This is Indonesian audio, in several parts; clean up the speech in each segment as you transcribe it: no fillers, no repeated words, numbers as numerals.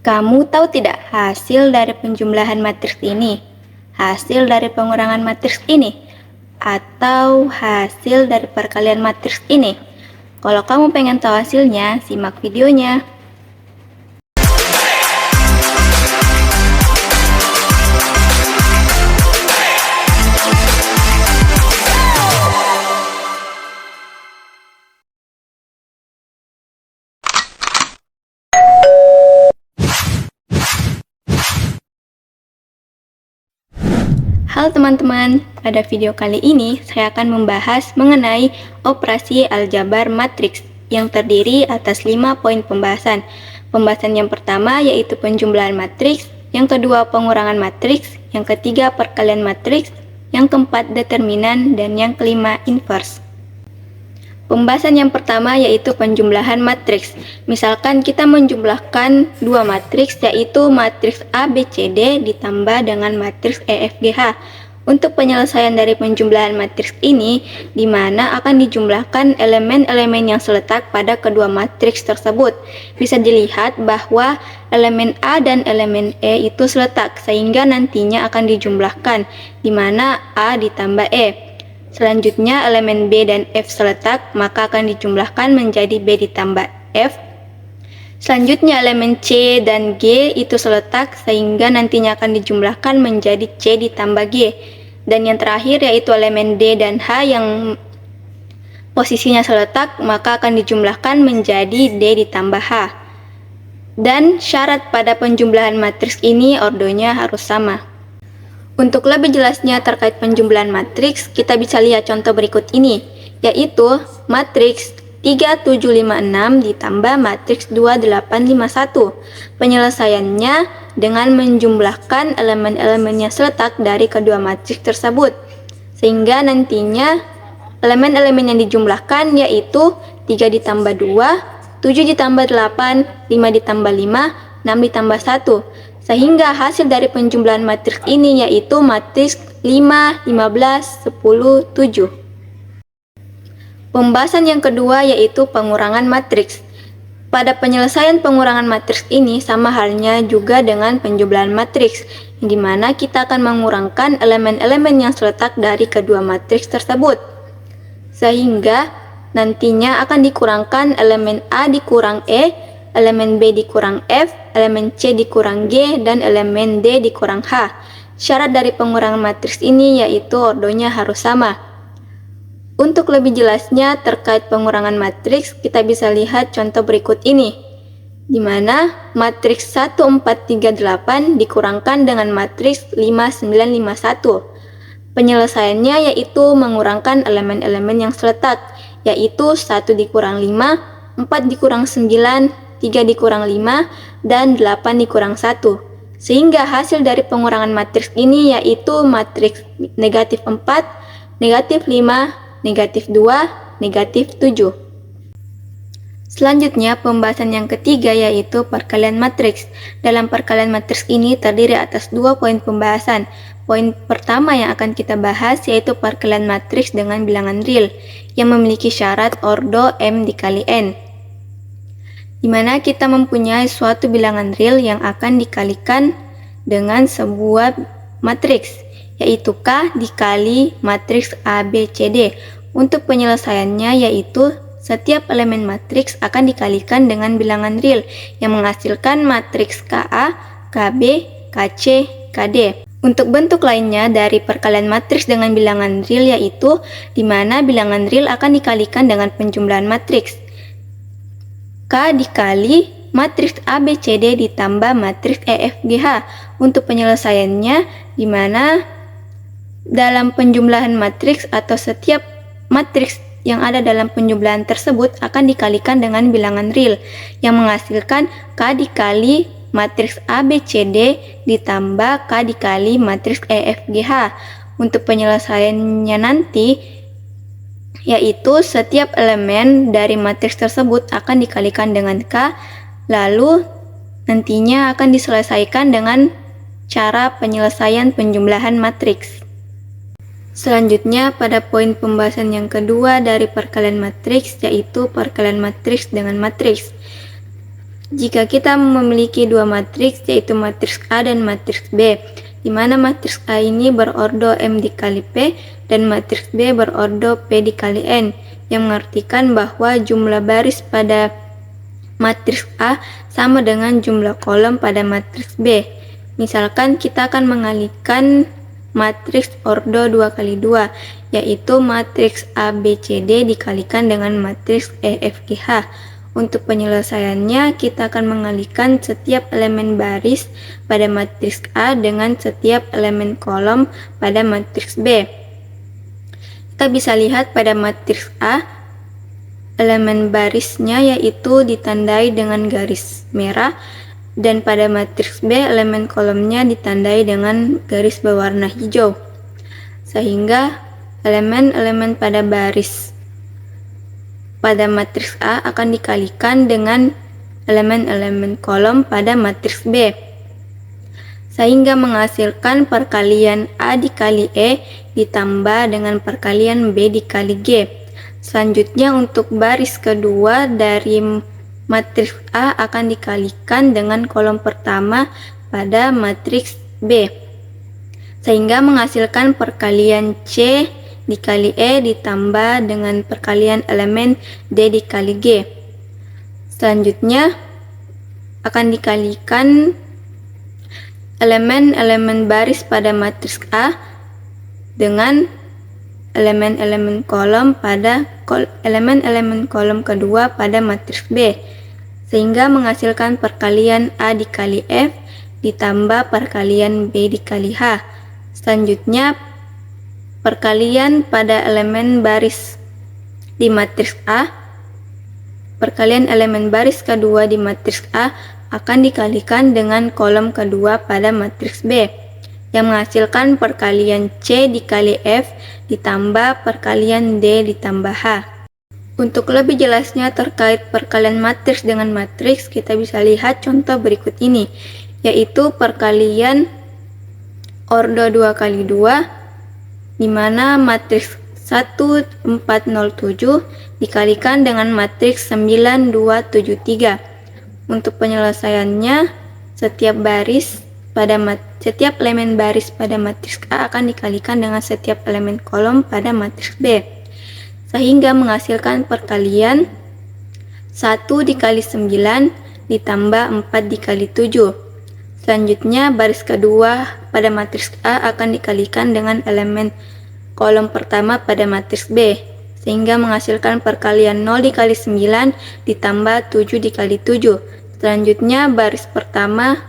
Kamu tahu tidak hasil dari penjumlahan matriks ini? Hasil dari pengurangan matriks ini? Atau hasil dari perkalian matriks ini? Kalau kamu pengen tahu hasilnya, simak videonya. Halo teman-teman, pada video kali ini saya akan membahas mengenai operasi aljabar matriks yang terdiri atas 5 poin pembahasan. Pembahasan yang pertama yaitu penjumlahan matriks, yang kedua pengurangan matriks, yang ketiga perkalian matriks, yang keempat determinan, dan yang kelima inverse. Pembahasan yang pertama yaitu penjumlahan matriks. Misalkan kita menjumlahkan dua matriks yaitu matriks A, B, C, D ditambah dengan matriks E, F, G, H. Untuk penyelesaian dari penjumlahan matriks ini, di mana akan dijumlahkan elemen-elemen yang seletak pada kedua matriks tersebut. Bisa dilihat bahwa elemen A dan elemen E itu seletak, sehingga nantinya akan dijumlahkan, di mana A ditambah E. Selanjutnya elemen B dan F seletak, maka akan dijumlahkan menjadi B ditambah F. Selanjutnya elemen C dan G itu seletak, sehingga nantinya akan dijumlahkan menjadi C ditambah G. Dan yang terakhir yaitu elemen D dan H yang posisinya seletak, maka akan dijumlahkan menjadi D ditambah H. Dan syarat pada penjumlahan matriks ini ordonya harus sama. Untuk lebih jelasnya terkait penjumlahan matriks, kita bisa lihat contoh berikut ini, yaitu matriks 3756 ditambah matriks 2851. Penyelesaiannya dengan menjumlahkan elemen-elemen yang seletak dari kedua matriks tersebut, sehingga nantinya elemen-elemen yang dijumlahkan yaitu 3 ditambah 2, 7 ditambah 8, 5 ditambah 5, 6 ditambah 1. Sehingga hasil dari penjumlahan matriks ini yaitu matriks 5, 15, 10, 7. Pembahasan yang kedua yaitu pengurangan matriks. Pada penyelesaian pengurangan matriks ini sama halnya juga dengan penjumlahan matriks, di mana kita akan mengurangkan elemen-elemen yang terletak dari kedua matriks tersebut. Sehingga nantinya akan dikurangkan elemen A dikurang E, elemen B dikurang F, elemen C dikurang G, dan elemen D dikurang H. Syarat dari pengurangan matriks ini yaitu ordonya harus sama. Untuk lebih jelasnya terkait pengurangan matriks, kita bisa lihat contoh berikut ini, di mana matriks 1438 dikurangkan dengan matriks 5951. Penyelesaiannya yaitu mengurangkan elemen-elemen yang seletak, yaitu 1 dikurang 5, 4 dikurang 9, 3 dikurang 5, dan 8 dikurang 1. Sehingga hasil dari pengurangan matriks ini yaitu matriks negatif 4, negatif 5, negatif 2, negatif 7. Selanjutnya pembahasan yang ketiga yaitu perkalian matriks. Dalam perkalian matriks ini terdiri atas 2 poin pembahasan. Poin pertama yang akan kita bahas yaitu perkalian matriks dengan bilangan real yang memiliki syarat ordo M dikali N, di mana kita mempunyai suatu bilangan real yang akan dikalikan dengan sebuah matriks, yaitu K dikali matriks A, B, C, D. Untuk penyelesaiannya yaitu setiap elemen matriks akan dikalikan dengan bilangan real yang menghasilkan matriks KA, KB, KC, KD. Untuk bentuk lainnya dari perkalian matriks dengan bilangan real yaitu di mana bilangan real akan dikalikan dengan penjumlahan matriks K dikali matriks A, B, C, D ditambah matriks E, F, G, H. Untuk penyelesaiannya, di mana dalam penjumlahan matriks atau setiap matriks yang ada dalam penjumlahan tersebut akan dikalikan dengan bilangan real yang menghasilkan K dikali matriks A, B, C, D ditambah K dikali matriks E, F, G, H. Untuk penyelesaiannya nanti, yaitu setiap elemen dari matriks tersebut akan dikalikan dengan K, lalu nantinya akan diselesaikan dengan cara penyelesaian penjumlahan matriks. Selanjutnya pada poin pembahasan yang kedua dari perkalian matriks yaitu perkalian matriks dengan matriks. Jika kita memiliki dua matriks, yaitu matriks A dan matriks B, di mana matriks A ini berordo M dikali P dan matriks B berordo P dikali N, yang mengartikan bahwa jumlah baris pada matriks A sama dengan jumlah kolom pada matriks B. Misalkan kita akan mengalihkan matriks ordo 2 kali 2, yaitu matriks A, B, C, D dikalikan dengan matriks E, F, G, H. Untuk penyelesaiannya, kita akan mengalihkan setiap elemen baris pada matriks A dengan setiap elemen kolom pada matriks B. Kita bisa lihat pada matriks A, elemen barisnya yaitu ditandai dengan garis merah, dan pada matriks B, elemen kolomnya ditandai dengan garis berwarna hijau. Sehingga elemen-elemen pada baris pada matriks A akan dikalikan dengan elemen-elemen kolom pada matriks B, sehingga menghasilkan perkalian A dikali E ditambah dengan perkalian B dikali G. Selanjutnya, untuk baris kedua dari matriks A akan dikalikan dengan kolom pertama pada matriks B, sehingga menghasilkan perkalian C dikali E ditambah dengan perkalian elemen D dikali G. Selanjutnya akan dikalikan elemen-elemen baris pada matriks A dengan elemen-elemen kolom kedua pada matriks B, sehingga menghasilkan perkalian A dikali F ditambah perkalian B dikali H. Selanjutnya, perkalian pada elemen baris di matriks A, perkalian elemen baris kedua di matriks A akan dikalikan dengan kolom kedua pada matriks B, yang menghasilkan perkalian C dikali F ditambah perkalian D ditambah H. Untuk lebih jelasnya terkait perkalian matriks dengan matriks, kita bisa lihat contoh berikut ini, yaitu perkalian ordo 2 kali 2, di mana matriks 1407 dikalikan dengan matriks 9273. Untuk penyelesaiannya, setiap elemen baris pada matriks A akan dikalikan dengan setiap elemen kolom pada matriks B, sehingga menghasilkan perkalian 1 dikali 9 ditambah 4 dikali 7. Selanjutnya, baris kedua pada matriks A akan dikalikan dengan elemen kolom pertama pada matriks B, sehingga menghasilkan perkalian 0 dikali 9 ditambah 7 dikali 7. Selanjutnya, baris pertama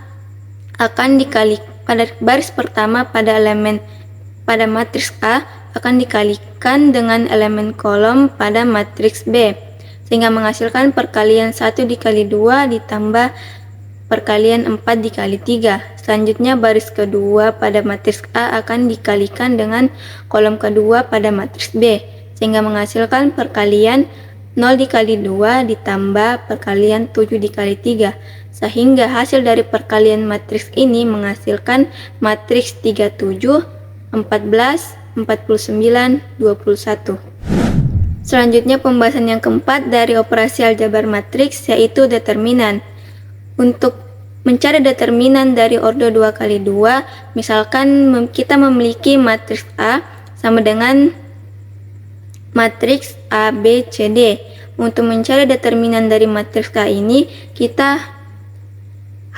pada matriks A akan dikalikan dengan elemen kolom pada matriks B, sehingga menghasilkan perkalian 1 dikali 2 ditambah perkalian 4 dikali 3. Selanjutnya, baris kedua pada matriks A akan dikalikan dengan kolom kedua pada matriks B, sehingga menghasilkan perkalian 0 dikali 2 ditambah perkalian 7 dikali 3, sehingga hasil dari perkalian matriks ini menghasilkan matriks 37, 14, 49, 21. Selanjutnya, pembahasan yang keempat dari operasi aljabar matriks, yaitu determinan. Untuk mencari determinan dari ordo 2 kali 2, misalkan kita memiliki matriks A sama dengan matriks A, B, C, D. Untuk mencari determinan dari matriks A ini, kita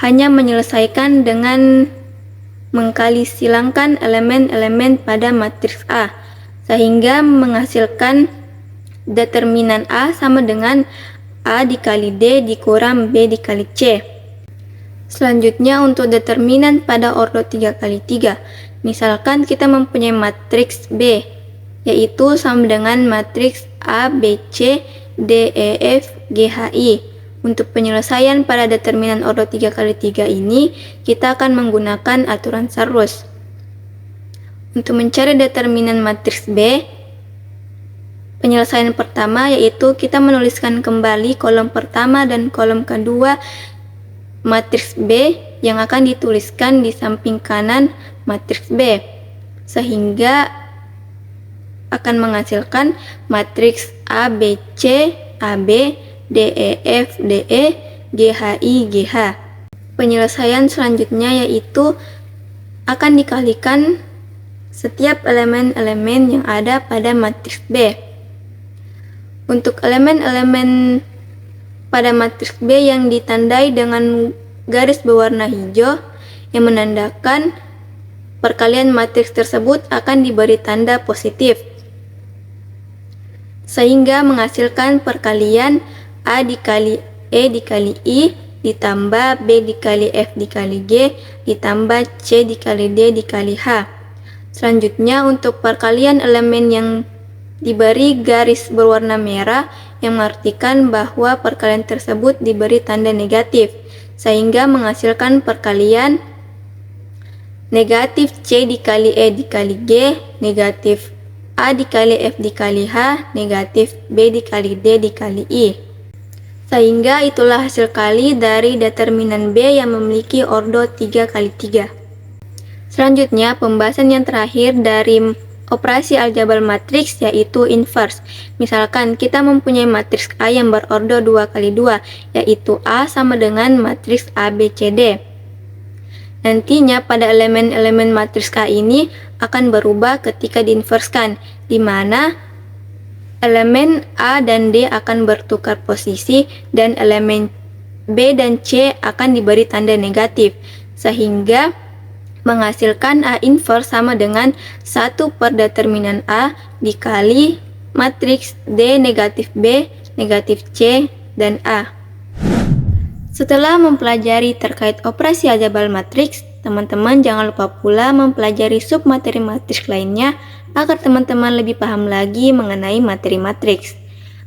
hanya menyelesaikan dengan mengkali silangkan elemen-elemen pada matriks A, sehingga menghasilkan determinan A sama dengan A dikali D dikurang B dikali C. Selanjutnya, untuk determinan pada ordo 3 kali 3, misalkan kita mempunyai matriks B, yaitu sama dengan matriks A, B, C, D, E, F, G, H, I. Untuk penyelesaian pada determinan ordo 3 kali 3 ini, kita akan menggunakan aturan Sarrus. Untuk mencari determinan matriks B, penyelesaian pertama yaitu kita menuliskan kembali kolom pertama dan kolom kedua matriks B yang akan dituliskan di samping kanan matriks B, sehingga akan menghasilkan matriks A, B, C, AB, D, E, F, D, E GHI, GH. Penyelesaian selanjutnya yaitu akan dikalikan setiap elemen-elemen yang ada pada matriks B. Untuk elemen-elemen pada matriks B yang ditandai dengan garis berwarna hijau yang menandakan perkalian matriks tersebut akan diberi tanda positif, sehingga menghasilkan perkalian A dikali E dikali I ditambah B dikali F dikali G ditambah C dikali D dikali H. Selanjutnya untuk perkalian elemen yang diberi garis berwarna merah yang mengartikan bahwa perkalian tersebut diberi tanda negatif, sehingga menghasilkan perkalian negatif C dikali E dikali G, negatif A dikali F dikali H, negatif B dikali D dikali I. Sehingga itulah hasil kali dari determinan B yang memiliki ordo 3x3. Selanjutnya, pembahasan yang terakhir dari operasi aljabar matriks yaitu inverse. Misalkan kita mempunyai matriks A yang berordo 2x2, yaitu A sama dengan matriks ABCD. Nantinya pada elemen-elemen matriks A ini akan berubah ketika diinverskan, di mana elemen A dan D akan bertukar posisi dan elemen B dan C akan diberi tanda negatif, sehingga menghasilkan A inverse sama dengan 1 per determinan A dikali matriks D negatif B, negatif C, dan A. Setelah mempelajari terkait operasi aljabar matriks, teman-teman jangan lupa pula mempelajari submateri matriks lainnya agar teman-teman lebih paham lagi mengenai materi matriks.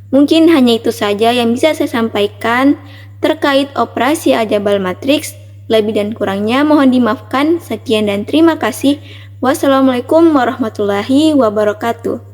Mungkin hanya itu saja yang bisa saya sampaikan terkait operasi aljabar matriks. Lebih dan kurangnya mohon dimaafkan. Sekian dan terima kasih. Wassalamualaikum warahmatullahi wabarakatuh.